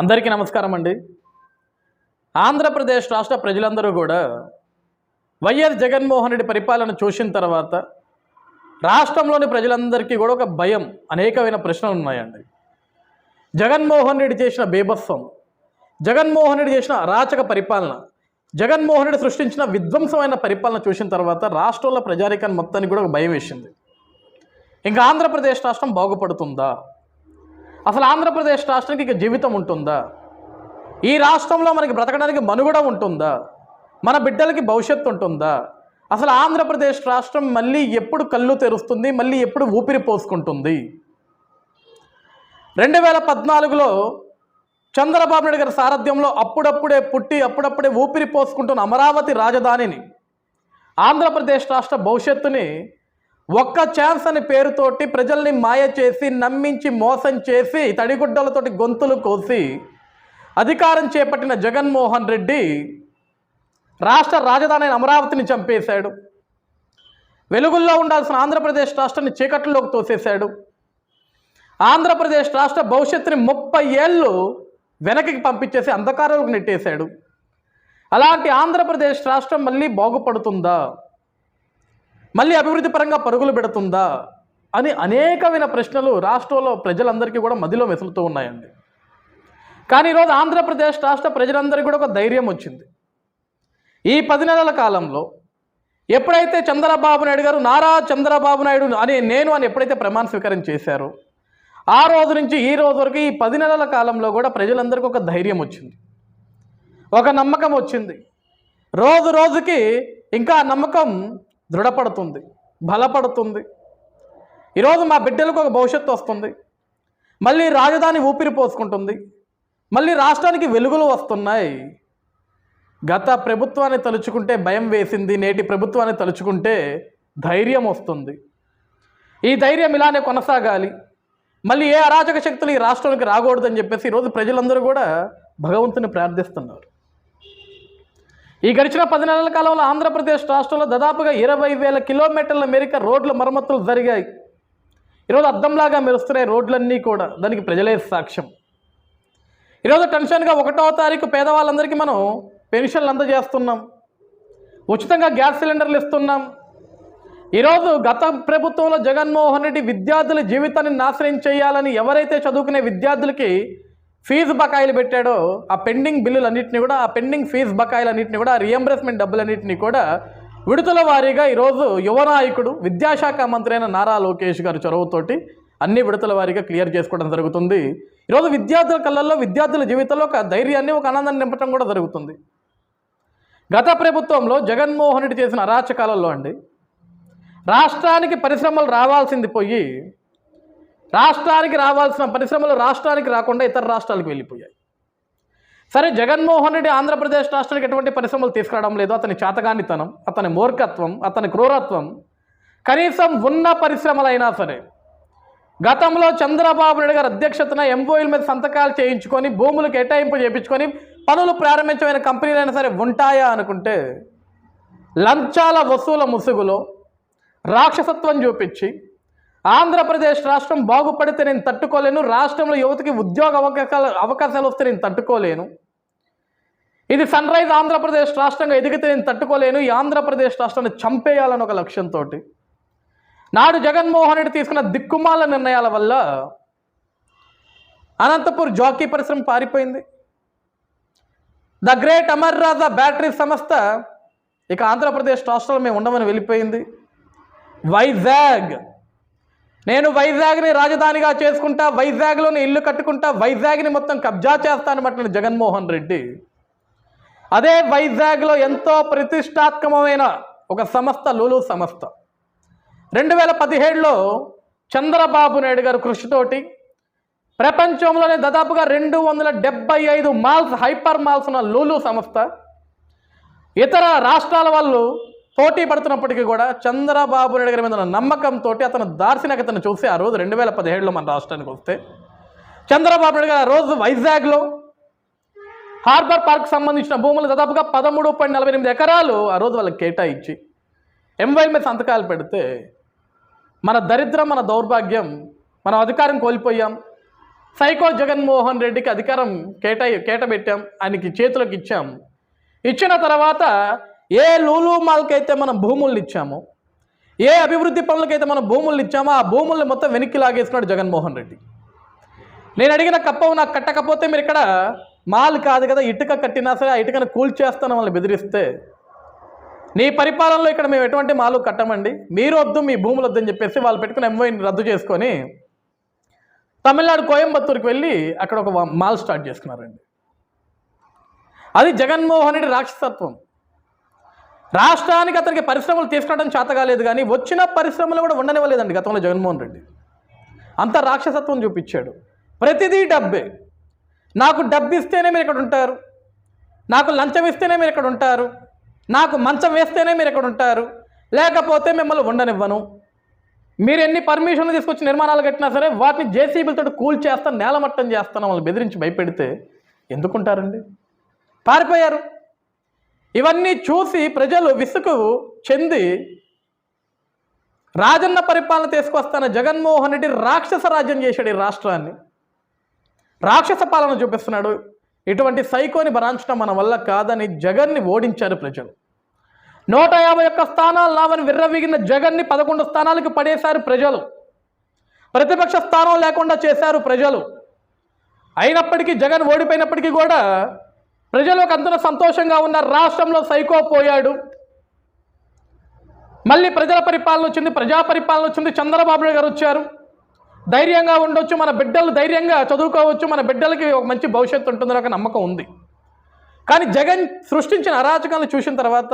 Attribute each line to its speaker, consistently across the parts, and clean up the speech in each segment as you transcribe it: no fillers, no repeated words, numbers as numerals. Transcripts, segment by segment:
Speaker 1: అందరికీ నమస్కారం అండి. ఆంధ్రప్రదేశ్ రాష్ట్ర ప్రజలందరూ కూడా వైఎస్ జగన్మోహన్ రెడ్డి పరిపాలన చూసిన తర్వాత రాష్ట్రంలోని ప్రజలందరికీ కూడా ఒక భయం, అనేకమైన ప్రశ్నలు ఉన్నాయండి. జగన్మోహన్ రెడ్డి చేసిన బీభత్సం, జగన్మోహన్ రెడ్డి చేసిన అరాచక పరిపాలన, జగన్మోహన్ రెడ్డి సృష్టించిన విధ్వంసమైన పరిపాలన చూసిన తర్వాత రాష్ట్రంలో ప్రజానికాన్ని మొత్తానికి కూడా ఒక భయం వేసింది. ఇంకా ఆంధ్రప్రదేశ్ రాష్ట్రం బాగుపడుతుందా? అసలు ఆంధ్రప్రదేశ్ రాష్ట్రానికి ఇక జీవితం ఉంటుందా? ఈ రాష్ట్రంలో మనకి బ్రతకడానికి మనుగడ ఉంటుందా? మన బిడ్డలకి భవిష్యత్తు ఉంటుందా? అసలు ఆంధ్రప్రదేశ్ రాష్ట్రం మళ్ళీ ఎప్పుడు కళ్ళు తెరుస్తుంది? మళ్ళీ ఎప్పుడు ఊపిరి పోసుకుంటుంది? 2014లో చంద్రబాబు నాయుడు గారి సారథ్యంలో అప్పుడప్పుడే పుట్టి అప్పుడప్పుడే ఊపిరి పోసుకుంటున్న అమరావతి రాజధానిని, ఆంధ్రప్రదేశ్ రాష్ట్ర భవిష్యత్తుని ఒక్క ఛాన్స్ అనే పేరుతోటి ప్రజల్ని మాయ చేసి, నమ్మించి, మోసం చేసి, తడిగుడ్డలతోటి గొంతులు కోసి అధికారం చేపట్టిన జగన్మోహన్ రెడ్డి రాష్ట్ర రాజధాని అమరావతిని చంపేశాడు. వెలుగుల్లో ఉండాల్సిన ఆంధ్రప్రదేశ్ రాష్ట్రాన్ని చీకట్లోకి తోసేశాడు. ఆంధ్రప్రదేశ్ రాష్ట్ర భవిష్యత్తుని 30 ఏళ్ళు వెనక్కి పంపించేసి అంధకారంలోకి నెట్టేశాడు. అలాంటి ఆంధ్రప్రదేశ్ రాష్ట్రం మళ్ళీ బాగుపడుతుందా? మళ్ళీ అభివృద్ధి పరంగా పరుగులు పెడుతుందా అని అనేకమైన ప్రశ్నలు రాష్ట్రంలో ప్రజలందరికీ కూడా మదిలో మెసులుతూ ఉన్నాయండి. కానీ ఈరోజు ఆంధ్రప్రదేశ్ రాష్ట్ర ప్రజలందరికీ కూడా ఒక ధైర్యం వచ్చింది. ఈ 10 నెలల కాలంలో ఎప్పుడైతే చంద్రబాబు నాయుడు గారు నారా చంద్రబాబు నాయుడు అని ఎప్పుడైతే ప్రమాణ స్వీకారం చేశారో ఆ రోజు నుంచి ఈ రోజు వరకు ఈ 10 నెలల కాలంలో కూడా ప్రజలందరికీ ఒక ధైర్యం వచ్చింది, ఒక నమ్మకం వచ్చింది. రోజు రోజుకి ఇంకా ఆ నమ్మకం దృఢపడుతుంది, బలపడుతుంది. ఈరోజు మా బిడ్డలకు ఒక భవిష్యత్తు వస్తుంది, మళ్ళీ రాజధాని ఊపిరి పోసుకుంటుంది, మళ్ళీ రాష్ట్రానికి వెలుగులు వస్తున్నాయి. గత ప్రభుత్వాన్ని తలుచుకుంటే భయం వేసింది, నేటి ప్రభుత్వాన్ని తలుచుకుంటే ధైర్యం వస్తుంది. ఈ ధైర్యం ఇలానే కొనసాగాలి, మళ్ళీ ఏ అరాచక శక్తులు ఈ రాష్ట్రానికి రాకూడదని చెప్పేసి ఈరోజు ప్రజలందరూ కూడా భగవంతుని ప్రార్థిస్తున్నారు. ఈ గడిచిన 10 నెలల కాలంలో ఆంధ్రప్రదేశ్ రాష్ట్రంలో దాదాపుగా 20,000 కిలోమీటర్ల మేరకు రోడ్ల మరమ్మతులు జరిగాయి. ఈరోజు అద్దంలాగా మెరుస్తున్నాయి రోడ్లన్నీ కూడా, దానికి ప్రజలే సాక్ష్యం. ఈరోజు టెన్షన్గా 1వ తారీఖు పేదవాళ్ళందరికీ మనం పెన్షన్లు అందజేస్తున్నాం, ఉచితంగా గ్యాస్ సిలిండర్లు ఇస్తున్నాం. ఈరోజు గత ప్రభుత్వంలో జగన్మోహన్ రెడ్డి విద్యార్థుల జీవితాన్ని నాశనం చేయాలని ఎవరైతే చదువుకునే విద్యార్థులకి ఫీజు బకాయిలు పెట్టాడో ఆ పెండింగ్ బిల్లులన్నింటినీ కూడా, ఆ పెండింగ్ ఫీజు బకాయిలన్నింటినీ కూడా, రీఎంబర్స్మెంట్ డబ్బులన్నింటినీ కూడా విడుదల వారీగా ఈరోజు యువ నాయకుడు విద్యాశాఖ మంత్రి అయిన నారా లోకేష్ గారి చొరవతోటి అన్ని విడతల వారీగా క్లియర్ చేసుకోవడం జరుగుతుంది. ఈరోజు విద్యార్థుల కళ్ళల్లో, విద్యార్థుల జీవితంలో ఒక ధైర్యాన్ని, ఒక ఆనందాన్ని నింపడం కూడా జరుగుతుంది. గత ప్రభుత్వంలో జగన్మోహన్ రెడ్డి చేసిన అరాచకాలలో అండి రాష్ట్రానికి పరిశ్రమలు రావాల్సింది పోయి, రాష్ట్రానికి రావాల్సిన పరిశ్రమలు రాష్ట్రానికి రాకుండా ఇతర రాష్ట్రాలకు వెళ్ళిపోయాయి. సరే, జగన్మోహన్ రెడ్డి ఆంధ్రప్రదేశ్ రాష్ట్రానికి ఎటువంటి పరిశ్రమలు తీసుకురావడం లేదు. అతని చేతగానితనం, అతని మూర్ఖత్వం, అతని క్రూరత్వం. కనీసం ఉన్న పరిశ్రమలైనా సరే గతంలో చంద్రబాబు నాయుడు గారి అధ్యక్షతన ఎంఓయూల మీద సంతకాలు చేయించుకొని, భూములు కేటాయింపు చేయించుకొని పనులు ప్రారంభించమైన కంపెనీలైనా సరే ఉంటాయా అనుకుంటే లంచాల వసూల ముసుగులో రాక్షసత్వం చూపించి ఆంధ్రప్రదేశ్ రాష్ట్రం బాగుపడితే నేను తట్టుకోలేను, రాష్ట్రంలో యువతకి ఉద్యోగ అవకాశాలు వస్తే నేను తట్టుకోలేను, ఇది సన్ రైజ్ ఆంధ్రప్రదేశ్ రాష్ట్రంగా ఎదిగితే నేను తట్టుకోలేను, ఈ ఆంధ్రప్రదేశ్ రాష్ట్రాన్ని చంపేయాలని ఒక లక్ష్యంతో నాడు జగన్మోహన్ రెడ్డి తీసుకున్న దిక్కుమాల నిర్ణయాల వల్ల అనంతపూర్ జాకీ పరిశ్రమ పారిపోయింది. The great Amar Raja battery సంస్థ ఇక ఆంధ్రప్రదేశ్ రాష్ట్రంలో మేము ఉండమని వెళ్ళిపోయింది. వైజాగ్, నేను వైజాగ్ని రాజధానిగా చేసుకుంటా, వైజాగ్లోని ఇల్లు కట్టుకుంటా, వైజాగ్ని మొత్తం కబ్జా చేస్తానన్నమాట జగన్మోహన్ రెడ్డి. అదే వైజాగ్లో ఎంతో ప్రతిష్టాత్మకమైన ఒక సంస్థ లూలు సంస్థ 2017లో చంద్రబాబు నాయుడు గారు కృషితోటి ప్రపంచంలోనే దాదాపుగా 275 మాల్స్, హైపర్ మాల్స్ ఉన్న లూలు సంస్థ ఇతర రాష్ట్రాల వాళ్ళు పోటీ పడుతున్నప్పటికీ కూడా చంద్రబాబు నాయుడు గారి మీద ఉన్న నమ్మకంతో, అతను దార్శనికతను చూసి ఆ రోజు 2017లో మన రాష్ట్రానికి వస్తే చంద్రబాబు నాయుడు గారు ఆ రోజు వైజాగ్లో హార్బర్ పార్క్ సంబంధించిన భూములు దాదాపుగా 13.48 ఎకరాలు ఆ రోజు వాళ్ళకి కేటాయించి ఎంవై మీద సంతకాలు పెడితే మన దరిద్రం, మన దౌర్భాగ్యం, మనం అధికారం కోల్పోయాం. సైకో జగన్మోహన్ రెడ్డికి అధికారం కేటబెట్టాం, ఆయనకి చేతులకు ఇచ్చాం. ఇచ్చిన తర్వాత ఏ లూలు మాల్కి అయితే మనం భూములను ఇచ్చామో, ఏ అభివృద్ధి పనులకైతే మనం భూములను ఇచ్చామో ఆ భూముల్ని మొత్తం వెనక్కి లాగేసుకున్నాడు జగన్మోహన్ రెడ్డి. నేను అడిగిన కప్పవు నాకు కట్టకపోతే మీరు ఇక్కడ మాల్ కాదు కదా, ఇటుక కట్టినా సరే ఆ ఇటుకను కూల్చేస్తాను వాళ్ళని బెదిరిస్తే, నీ పరిపాలనలో ఇక్కడ మేము ఎటువంటి మాలు కట్టమండి, మీరు వద్దు మీ భూములు వద్దని చెప్పేసి వాళ్ళు పెట్టుకుని ఎంఓని రద్దు చేసుకొని తమిళనాడు కోయంబత్తూరుకి వెళ్ళి అక్కడ ఒక మాల్ స్టార్ట్ చేసుకున్నారండి. అది జగన్మోహన్ రెడ్డి రాక్షసత్వం. రాష్ట్రానికి అతనికి పరిశ్రమలు తీసుకురావడం చేత కాలేదు, కానీ వచ్చిన పరిశ్రమలు కూడా ఉండనివ్వలేదండి గతంలో జగన్మోహన్ రెడ్డి. అంత రాక్షసత్వం చూపించాడు. ప్రతిదీ డబ్బే, నాకు డబ్బు ఇస్తేనే మీరు ఇక్కడ ఉంటారు, నాకు లంచం ఇస్తేనే మీరు ఇక్కడ ఉంటారు, నాకు మంచం వేస్తేనే మీరు ఇక్కడ ఉంటారు, లేకపోతే మిమ్మల్ని ఉండనివ్వను. మీరు ఎన్ని పర్మిషన్లు తీసుకొచ్చి నిర్మాణాలు కట్టినా సరే వాటిని జేసీబీలతో కూల్చేస్తాను, నేలమట్టం చేస్తాను వాళ్ళని బెదిరించి భయపెడితే ఎందుకుంటారండి? పారిపోయారు. ఇవన్నీ చూసి ప్రజలు విసుగు చెంది రాజన్న పరిపాలన తీసుకొస్తాన జగన్మోహన్ రెడ్డి రాక్షస రాజ్యం చేశాడు ఈ రాష్ట్రాన్ని, రాక్షస పాలన చూపిస్తున్నాడు. ఇటువంటి సైకోని భరించడం మన వల్ల కాదని జగన్ని ఓడించారు ప్రజలు. 151 స్థానాలు నావని విర్రవీగిన జగన్ని 11 స్థానాలకు పడేశారు ప్రజలు. ప్రతిపక్ష స్థానం లేకుండా చేశారు ప్రజలు. అయినప్పటికీ జగన్ ఓడిపోయినప్పటికీ కూడా ప్రజలకు అంత సంతోషంగా ఉన్న రాష్ట్రంలో సైకో పోయాడు. మళ్ళీ ప్రజల పరిపాలన వచ్చింది, ప్రజా పరిపాలన వచ్చింది. చంద్రబాబు నాయుడు గారు వచ్చారు. ధైర్యంగా ఉండొచ్చు, మన బిడ్డలు ధైర్యంగా చదువుకోవచ్చు, మన బిడ్డలకి ఒక మంచి భవిష్యత్తు ఉంటుందని ఒక నమ్మకం ఉంది. కానీ జగన్ సృష్టించిన అరాచకాలను చూసిన తర్వాత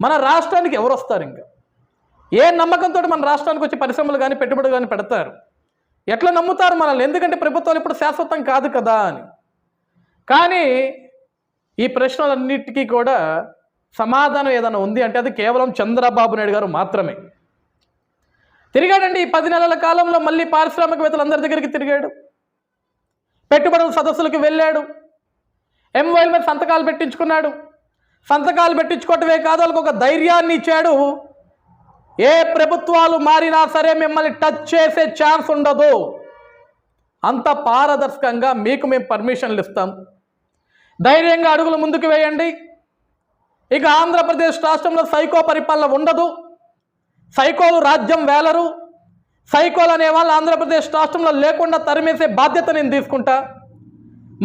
Speaker 1: మన రాష్ట్రానికి ఎవరు వస్తారు? ఇంకా ఏ నమ్మకంతో మన రాష్ట్రానికి వచ్చి పరిశ్రమలు కానీ పెట్టుబడులు కానీ పెడతారు? ఎట్లా నమ్ముతారు మనల్ని? ఎందుకంటే ప్రభుత్వాలు ఇప్పుడు శాశ్వతం కాదు కదా అని. కానీ ఈ ప్రశ్నలన్నిటికీ కూడా సమాధానం ఏదైనా ఉంది అంటే అది కేవలం చంద్రబాబు నాయుడు గారు మాత్రమే. తిరిగాడండి ఈ 10 నెలల కాలంలో. మళ్ళీ పారిశ్రామికవేత్తలందరి దగ్గరికి తిరిగాడు, పెట్టుబడుల సదస్సులకు వెళ్ళాడు, ఎంఓల మీద సంతకాలు పెట్టించుకున్నాడు. సంతకాలు పెట్టించుకోవటమే కాదు, వాళ్ళకు ఒక ధైర్యాన్ని ఇచ్చాడు. ఏ ప్రభుత్వాలు మారినా సరే మిమ్మల్ని టచ్ చేసే ఛాన్స్ ఉండదు, అంత పారదర్శకంగా మీకు మేము పర్మిషన్లు ఇస్తాం, ధైర్యంగా అడుగులు ముందుకు వేయండి. ఇక ఆంధ్రప్రదేశ్ రాష్ట్రంలో సైకో పరిపాలన ఉండదు, సైకోలు రాజ్యం వేలరు, సైకోలు అనే వాళ్ళు ఆంధ్రప్రదేశ్ రాష్ట్రంలో లేకుండా తరిమేసే బాధ్యత నేను తీసుకుంటా.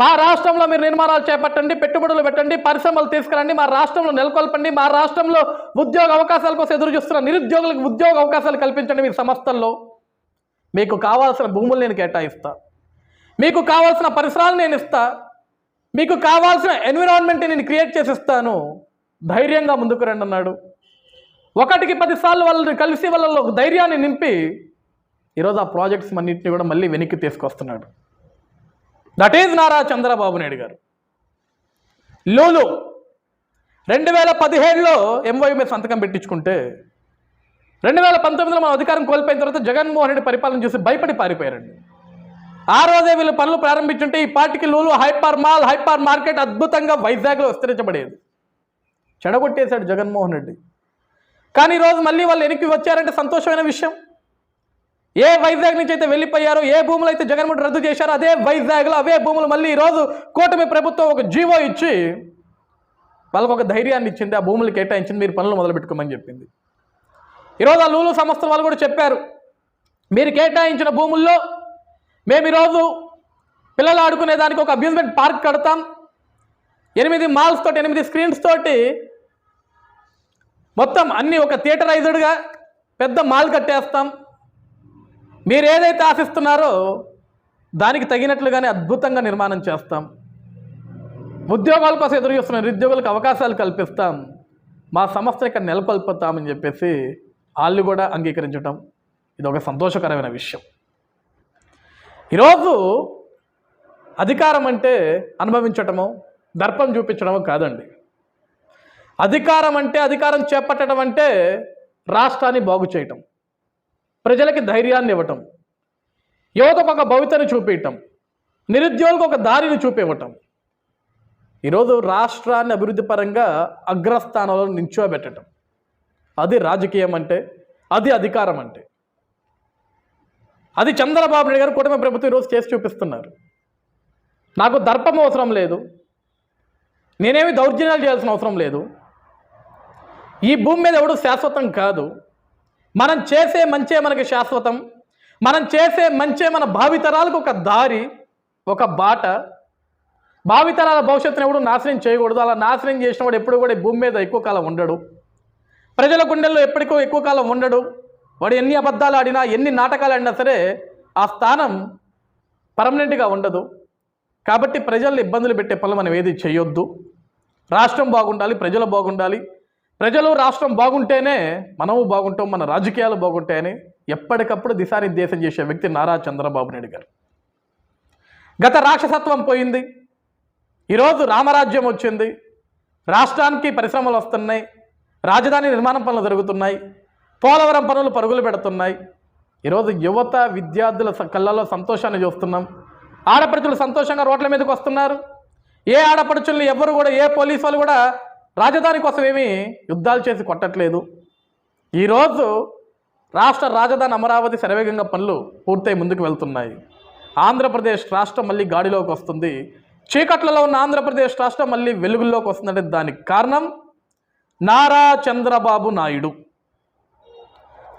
Speaker 1: మా రాష్ట్రంలో మీరు నిర్మాణాలు చేపట్టండి, పెట్టుబడులు పెట్టండి, పరిశ్రమలు తీసుకురండి, మా రాష్ట్రంలో నెలకొల్పండి, మా రాష్ట్రంలో ఉద్యోగ అవకాశాల కోసం ఎదురు చూస్తున్న నిరుద్యోగులకు ఉద్యోగ అవకాశాలు కల్పించండి. మీ సంస్థల్లో మీకు కావాల్సిన భూములు నేను కేటాయిస్తా, మీకు కావాల్సిన పరిసరాలు నేను ఇస్తా, మీకు కావాల్సిన ఎన్విరాన్మెంట్ నేను క్రియేట్ చేసి ఇస్తాను, ధైర్యంగా ముందుకు రండి అన్నాడు. 1కి 10 సార్లు వాళ్ళని కలిసి వాళ్ళలో ధైర్యాన్ని నింపి ఈరోజు ఆ ప్రాజెక్ట్స్ అన్నింటినీ కూడా మళ్ళీ వెనక్కి తీసుకొస్తున్నాడు. దట్ ఈజ్ నారా చంద్రబాబు నాయుడు గారు. లూలు 2017లో ఎంఓయూ మీద సంతకం పెట్టించుకుంటే 2019లో మనం అధికారం కోల్పోయిన తర్వాత జగన్మోహన్ రెడ్డి పరిపాలన చూసి భయపడి పారిపోయారండి. ఆ రోజే వీళ్ళు పనులు ప్రారంభించుంటే ఈ పార్టీకి Lulu hyper mall, hyper market అద్భుతంగా వైజాగ్లో విస్తరించబడేది. చెడగొట్టేశాడు జగన్మోహన్ రెడ్డి. కానీ ఈరోజు మళ్ళీ వాళ్ళు వెనక్కి వచ్చారంటే సంతోషమైన విషయం. ఏ వైజాగ్ నుంచి అయితే వెళ్ళిపోయారో, ఏ భూములు అయితే జగన్మోహన్ రద్దు చేశారో అదే వైజాగ్లో అవే భూములు మళ్ళీ ఈరోజు కూటమి ప్రభుత్వం ఒక జీవో ఇచ్చి వాళ్ళకు ఒక ధైర్యాన్ని ఇచ్చింది, ఆ భూములు కేటాయించింది, మీరు పనులు మొదలుపెట్టుకోమని చెప్పింది. ఈరోజు ఆ లూలు సంస్థల వాళ్ళు కూడా చెప్పారు, మీరు కేటాయించిన భూముల్లో మేము ఈరోజు పిల్లలు ఆడుకునే దానికి ఒక అమ్యూజ్మెంట్ పార్క్ కడతాం, 8 మాల్స్ తోటి 8 స్క్రీన్స్ తోటి మొత్తం అన్నీ ఒక థియేటరైజ్డ్గా పెద్ద మాల్ కట్టేస్తాం, మీరు ఏదైతే ఆశిస్తున్నారో దానికి తగినట్లుగానే అద్భుతంగా నిర్మాణం చేస్తాం, ఉద్యోగాల కోసం ఎదురు చూస్తున్న నిరుద్యోగులకు అవకాశాలు కల్పిస్తాం, మా సంస్థను ఇక్కడ నెలకొల్పుతామని చెప్పేసి వాళ్ళు కూడా అంగీకరించడం ఇది ఒక సంతోషకరమైన విషయం. ఈరోజు అధికారం అంటే అనుభవించటమో దర్పం చూపించడమో కాదండి. అధికారం అంటే, అధికారం చేపట్టడం అంటే రాష్ట్రాన్ని బాగు చేయటం, ప్రజలకి ధైర్యాన్ని ఇవ్వటం, యువతకు ఒక భవితను చూపించటం, నిరుద్యోగులకు ఒక దారిని చూపివ్వటం. ఈరోజు రాష్ట్రాన్ని అభివృద్ధి పరంగా అగ్రస్థానంలో నిల్చోబెట్టడం, అది రాజకీయం అంటే, అది అధికారం అంటే. అది చంద్రబాబు నాయుడు గారు కూటమి ప్రభుత్వం ఈరోజు చేసి చూపిస్తున్నారు. నాకు దర్పం అవసరం లేదు, నేనేమి దౌర్జన్యాలు చేయాల్సిన అవసరం లేదు. ఈ భూమి మీద ఎవడు శాశ్వతం కాదు. మనం చేసే మంచే మనకి శాశ్వతం. మనం చేసే మంచే మన భావితరాలకు ఒక దారి, ఒక బాట. భావితరాల భవిష్యత్తును ఎవడు నాశనం చేయకూడదు. అలా నాశనం చేసిన వాడు ఎప్పుడు కూడా ఈ భూమి మీద ఎక్కువ కాలం ఉండడు. ప్రజల గుండెల్లో ఎప్పటికో ఎక్కువ కాలం ఉండడు. వాడు ఎన్ని అబద్ధాలు ఆడినా, ఎన్ని నాటకాలు ఆడినా సరే ఆ స్థానం పర్మనెంట్గా ఉండదు. కాబట్టి ప్రజల్ని ఇబ్బందులు పెట్టే పనులు మనం ఏది చేయొద్దు. రాష్ట్రం బాగుండాలి, ప్రజలు బాగుండాలి. ప్రజలు రాష్ట్రం బాగుంటేనే మనము బాగుంటాం, మన రాజకీయాలు బాగుంటాయని ఎప్పటికప్పుడు దిశానిర్దేశం చేసే వ్యక్తి నారా చంద్రబాబు నాయుడు గారు. గత రాక్షసత్వం పోయింది, ఈరోజు రామరాజ్యం వచ్చింది. రాష్ట్రానికి పరిశ్రమలు వస్తున్నాయి, రాజధాని నిర్మాణం పనులు జరుగుతున్నాయి, పోలవరం పనులు పరుగులు పెడుతున్నాయి. ఈరోజు యువత విద్యార్థుల కళ్ళల్లో సంతోషాన్ని చూస్తున్నాం. ఆడపడుచులు సంతోషంగా రోడ్ల మీదకి వస్తున్నారు. ఏ ఆడపడుచుల్ని ఎవరు కూడా, ఏ పోలీసు వాళ్ళు కూడా రాజధాని కోసం ఏమీ యుద్ధాలు చేసి కొట్టట్లేదు. ఈరోజు రాష్ట్ర రాజధాని అమరావతి శరవేగంగా పనులు పూర్తయి ముందుకు వెళ్తున్నాయి. ఆంధ్రప్రదేశ్ రాష్ట్రం మళ్ళీ గాడిలోకి వస్తుంది. చీకట్లలో ఉన్న ఆంధ్రప్రదేశ్ రాష్ట్రం మళ్ళీ వెలుగుల్లోకి వస్తుందంటే దానికి కారణం Nara Chandrababu Naidu.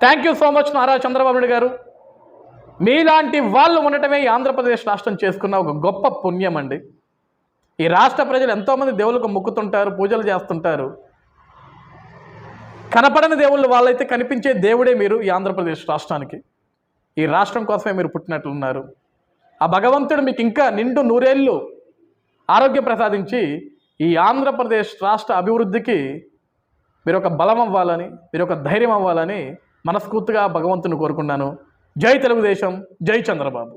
Speaker 1: Thank you so much Nara Chandrababu Naidu గారు. మీలాంటి వాళ్ళు ఉండటమే ఈ ఆంధ్రప్రదేశ్ రాష్ట్రం చేసుకున్న ఒక గొప్ప పుణ్యం అండి. ఈ రాష్ట్ర ప్రజలు ఎంతోమంది దేవుళ్ళకు మొక్కుతుంటారు, పూజలు చేస్తుంటారు. కనపడని దేవుళ్ళు వాళ్ళైతే కనిపించే దేవుడే మీరు ఈ ఆంధ్రప్రదేశ్ రాష్ట్రానికి. ఈ రాష్ట్రం కోసమే మీరు పుట్టినట్లున్నారు. ఆ భగవంతుడు మీకు ఇంకా నిండు నూరేళ్ళు ఆరోగ్యం ప్రసాదించి ఈ ఆంధ్రప్రదేశ్ రాష్ట్ర అభివృద్ధికి మీరు ఒక బలం అవ్వాలని, మీరు ఒక ధైర్యం అవ్వాలని మనస్ఫూర్తిగా భగవంతుని కోరుకున్నాను. జై తెలుగుదేశం, జై చంద్రబాబు.